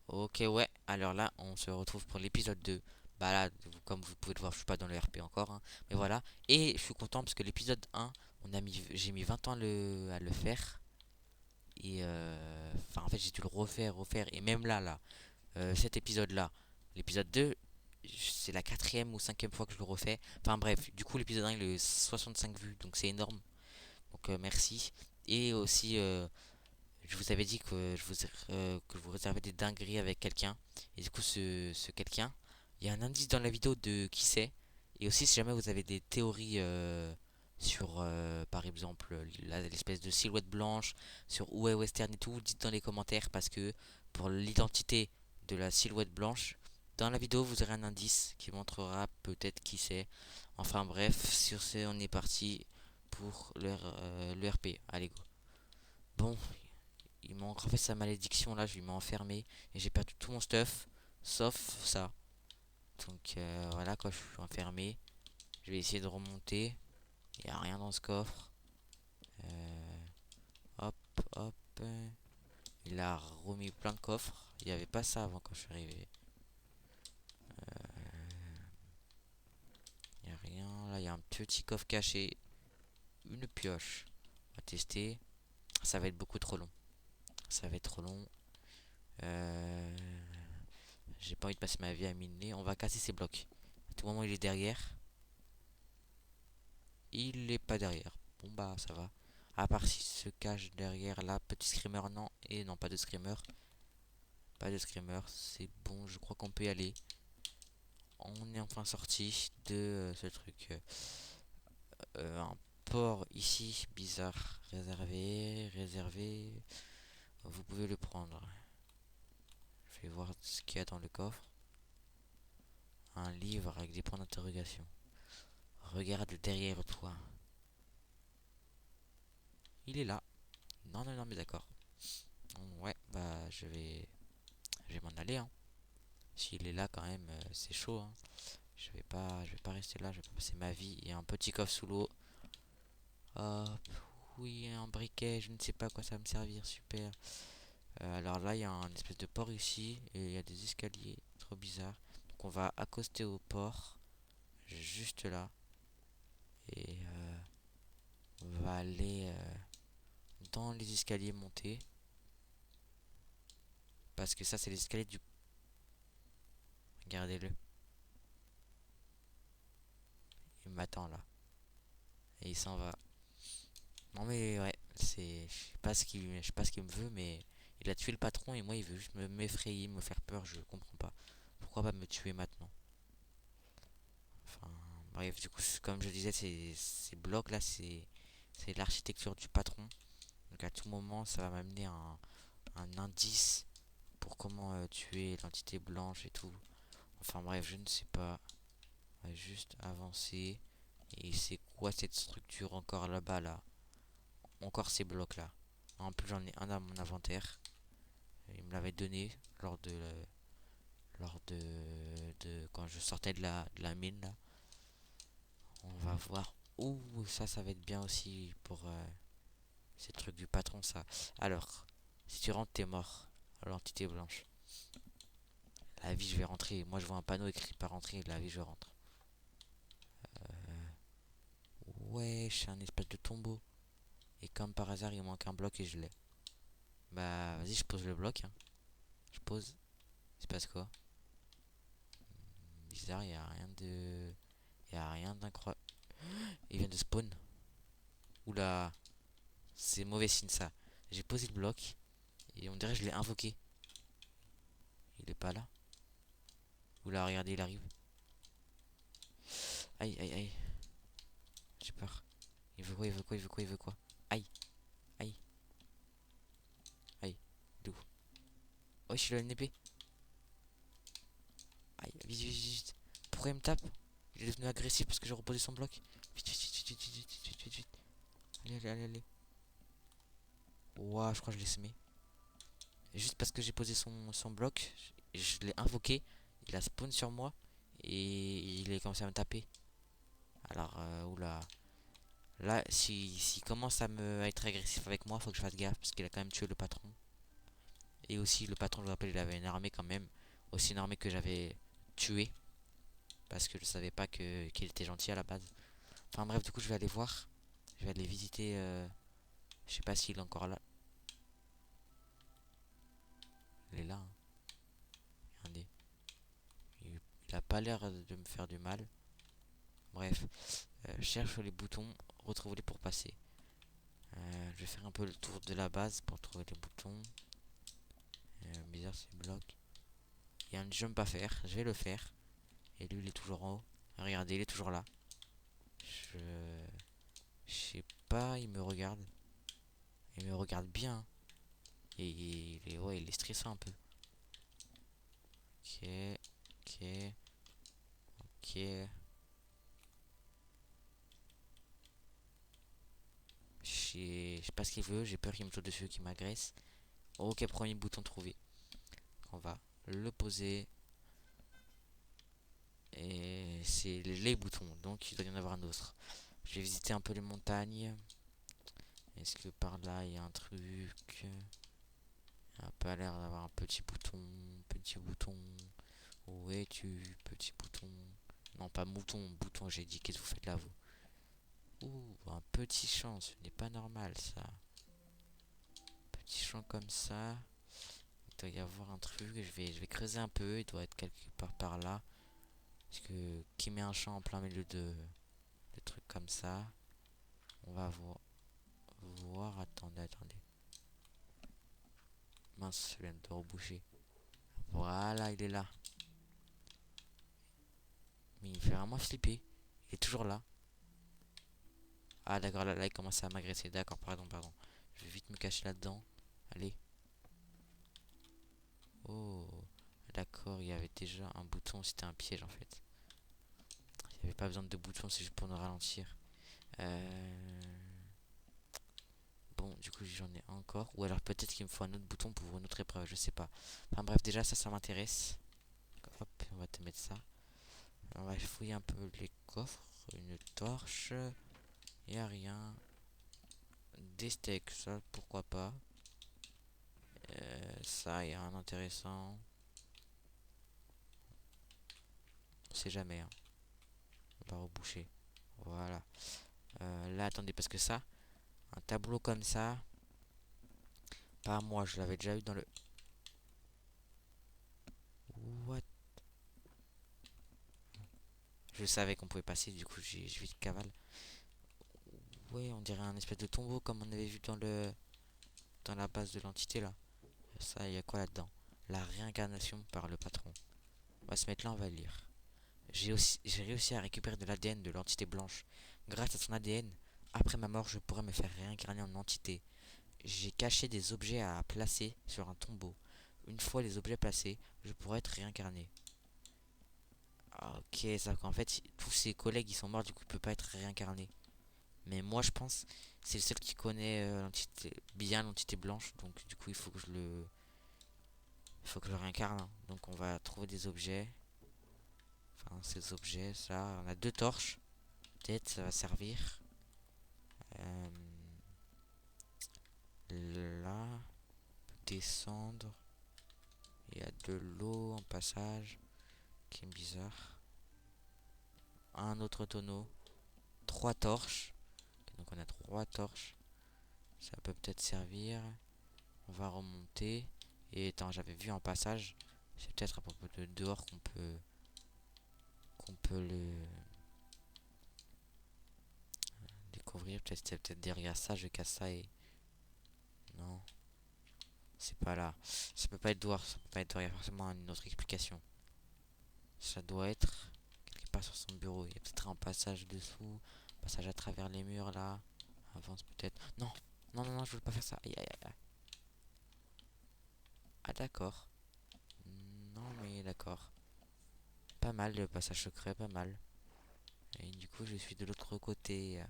Ok, ouais. Alors là, on se retrouve pour l'épisode 2. Bah là, comme vous pouvez le voir, je suis pas dans le RP encore, hein. Mais voilà. Et je suis content parce que l'épisode 1, j'ai mis 20 ans à le faire. Et enfin, en fait, j'ai dû le refaire. Et même cet épisode-là, l'épisode 2, c'est la quatrième ou cinquième fois que je le refais. Enfin bref, du coup, l'épisode 1, il est 65 vues, donc c'est énorme. Donc merci. Et aussi, je vous avais dit que vous réservez des dingueries avec quelqu'un. Et du coup, ce quelqu'un, il y a un indice dans la vidéo de qui c'est. Et aussi, si jamais vous avez des théories sur, par exemple, l'espèce de silhouette blanche, sur où est Western et tout, dites dans les commentaires parce que pour l'identité de la silhouette blanche, dans la vidéo, vous aurez un indice qui montrera peut-être qui c'est. Enfin bref, sur ce, on est parti pour le RP. Allez, go. Bon, il m'a encore fait sa malédiction là, je lui m'a enfermé et j'ai perdu tout mon stuff, sauf ça. Donc voilà, quand je suis enfermé, je vais essayer de remonter. Il n'y a rien dans ce coffre. Euh, hop, hop. Il a remis plein de coffres. Il n'y avait pas ça avant quand je suis arrivé. Il n'y a rien. Là, il y a un petit coffre caché. Une pioche. On va tester. Ça va être beaucoup trop long. Ça va être trop long. Euh, j'ai pas envie de passer ma vie à miner. On va casser ces blocs. À tout moment, il est derrière. Il est pas derrière. Bon bah ça va. À part s'il se cache derrière là, petit screamer non. Et non, pas de screamer. Pas de screamer. C'est bon, je crois qu'on peut y aller. On est enfin sorti de ce truc. Un port ici, bizarre. Réservé. Vous pouvez le prendre. Je vais voir ce qu'il y a dans le coffre. Un livre avec des points d'interrogation. Regarde derrière toi. Il est là. Non, non, non, mais d'accord. Ouais, bah je vais m'en aller, hein. S'il est là quand même, c'est chaud, hein. Je vais pas rester là, je vais pas passer ma vie. Il y a un petit coffre sous l'eau. Hop, oui, un briquet, je ne sais pas à quoi ça va me servir, super. Alors là, il y a un espèce de port ici, et il y a des escaliers, trop bizarre. Donc on va accoster au port, juste là, et on va aller dans les escaliers monter, parce que ça, c'est les escaliers du... Regardez-le, il m'attend là, et il s'en va. Non mais ouais, je sais pas ce qu'il me veut, mais il a tué le patron et moi il veut juste m'effrayer, me faire peur, je comprends pas. Pourquoi pas me tuer maintenant? Enfin, bref, du coup, comme je disais, ces blocs là, c'est l'architecture du patron. Donc à tout moment, ça va m'amener un indice pour comment tuer l'entité blanche et tout. Enfin bref, je ne sais pas. On va juste avancer. Et c'est quoi cette structure encore là-bas là? Encore ces blocs là. En plus, j'en ai un à mon inventaire. Il me l'avait donné lors de quand je sortais de la mine là. On va voir. Ouh, ça va être bien aussi pour ces trucs du patron ça. Alors, si tu rentres, t'es mort. L'entité blanche. La vie, je vais rentrer. Moi, je vois un panneau écrit pas rentrer. La vie, je rentre. Ouais, c'est un espèce de tombeau. Et comme par hasard, il manque un bloc et je l'ai. Bah, vas-y, je pose le bloc, hein. Je pose. Il se passe quoi? Bizarre, il y a rien de. Il y a rien d'incroyable. Il vient de spawn. Oula, c'est mauvais signe ça. J'ai posé le bloc et on dirait que je l'ai invoqué. Il est pas là. Oula, regardez, il arrive. Aïe, aïe, aïe. J'ai peur. Il veut quoi, il veut quoi, il veut quoi, il veut quoi? Aïe, aïe, aïe. D'où? Oh, je suis là, une épée. Aïe, vite, vite, vite. Pourquoi il me tape? Il est devenu agressif parce que j'ai reposé son bloc. Vite, vite, vite, vite, vite, vite, vite, vite, vite. Allez, allez, allez, allez. Ouah, je crois que je l'ai semé. Et juste parce que j'ai posé son bloc, je l'ai invoqué. Il a spawn sur moi et il a commencé à me taper. Alors, oula. Là, s'il commence à être agressif avec moi, faut que je fasse gaffe parce qu'il a quand même tué le patron. Et aussi, le patron, je vous rappelle, il avait une armée quand même. Aussi une armée que j'avais tuée. Parce que je savais pas qu'il était gentil à la base. Enfin bref, du coup, je vais aller voir. Je vais aller visiter. Je sais pas s'il est encore là. Il est là, hein. Regardez. Il a pas l'air de me faire du mal. Bref. Cherche les boutons. Retrouve-les pour passer. Je vais faire un peu le tour de la base pour trouver les boutons. Bizarre ces blocs. Il y a un jump à faire. Je vais le faire. Et lui, il est toujours en haut. Regardez, il est toujours là. Je... Je sais pas, il me regarde. Il me regarde bien. Et ouais, il est stressant un peu. Ok, ok, ok. Je sais pas ce qu'il veut, j'ai peur qu'il me saute dessus, qu'il m'agresse. Ok, premier bouton trouvé. On va le poser. Et c'est les boutons, donc il doit y en avoir un autre. Je vais visiter un peu les montagnes. Est-ce que par là il y a un truc? Il a pas l'air d'avoir un petit bouton. Petit bouton. Où es-tu, petit bouton? Non, pas mouton, bouton, j'ai dit. Qu'est-ce que vous faites là, vous? Ouh, un petit champ, ce n'est pas normal ça. Petit champ comme ça. Il doit y avoir un truc. Je vais creuser un peu. Il doit être quelque part par là. Parce que qui met un champ en plein milieu de trucs comme ça? On va voir. Attendez, attendez. Mince, je viens de reboucher. Voilà, il est là. Mais il fait vraiment flipper. Il est toujours là. Ah d'accord, là il commence à m'agresser. D'accord, pardon, pardon. Je vais vite me cacher là-dedans. Allez. Oh, d'accord, il y avait déjà un bouton. C'était un piège en fait. Il n'y avait pas besoin de bouton, c'est juste pour nous ralentir. Euh... Bon, du coup j'en ai encore. Ou alors peut-être qu'il me faut un autre bouton pour une autre épreuve, je sais pas. Enfin bref, déjà ça m'intéresse. Hop, on va te mettre ça. On va fouiller un peu les coffres. Une torche. Il n'y a rien. Des steaks, ça pourquoi pas. Ça, il y a un intéressant. On sait jamais, hein. On va reboucher. Voilà. Là, attendez, parce que ça, un tableau comme ça, pas moi, je l'avais déjà eu dans le. What? Je savais qu'on pouvait passer, du coup, j'ai vite cavale. Ouais, on dirait un espèce de tombeau comme on avait vu dans la base de l'entité là. Ça, il y a quoi là-dedans? La réincarnation par le patron. On va se mettre là, on va lire. J'ai réussi à récupérer de l'ADN de l'entité blanche. Grâce à son ADN, après ma mort, je pourrais me faire réincarner en entité. J'ai caché des objets à placer sur un tombeau. Une fois les objets placés, je pourrais être réincarné. Ah, ok, ça qu'en fait, tous ses collègues ils sont morts, du coup il peut pas être réincarné. Mais moi je pense, c'est le seul qui connaît bien l'entité blanche, donc du coup il faut que je le réincarne, hein. Donc on va trouver des objets. Enfin, ces objets, ça, on a deux torches. Peut-être ça va servir. Euh, Là, descendre. Il y a de l'eau en passage, qui est bizarre. Un autre tonneau. Trois torches. Ok, donc on a trois torches. Ça peut peut-être servir. On va remonter. Et attends, j'avais vu en passage. C'est peut-être à propos de dehors qu'on peut le découvrir. Peut-être c'est peut-être derrière ça. Je casse ça et non, c'est pas là. Ça peut pas être dehors. Ça peut pas être dehors. Il y a forcément une autre explication. Ça doit être quelque part sur son bureau. Il y a peut-être un passage dessous. Un passage à travers les murs là. Avance peut-être. Non, non, non, non, je veux pas faire ça. Aïe, aïe, aïe. Ah d'accord. Non mais d'accord. Pas mal le passage secret, pas mal. Et du coup je suis de l'autre côté.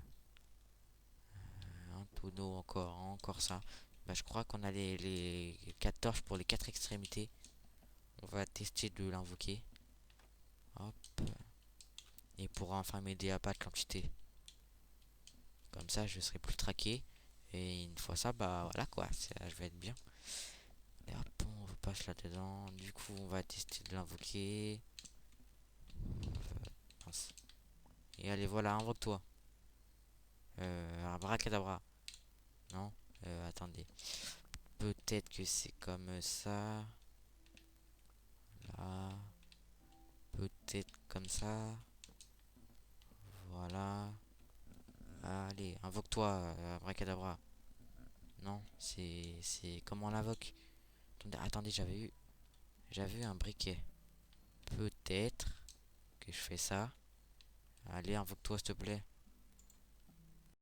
Un tonneau encore, encore ça. Bah je crois qu'on a les 4 torches pour les 4 extrémités. On va tester de l'invoquer. Hop. Et pourra enfin m'aider à battre l'entité. Comme ça je serai plus traqué. Et une fois ça, bah voilà quoi, je vais être bien. Et hop, passe là-dedans. Du coup, on va tester de l'invoquer. Mince. Et allez, voilà, invoque-toi. Abracadabra. Non. Attendez. Peut-être que c'est comme ça. Là. Peut-être comme ça. Voilà. Allez, invoque-toi, abracadabra. Non, c'est comment on l'invoque? Attendez, j'avais eu un briquet. Peut-être que je fais ça. Allez, invoque-toi, s'il te plaît.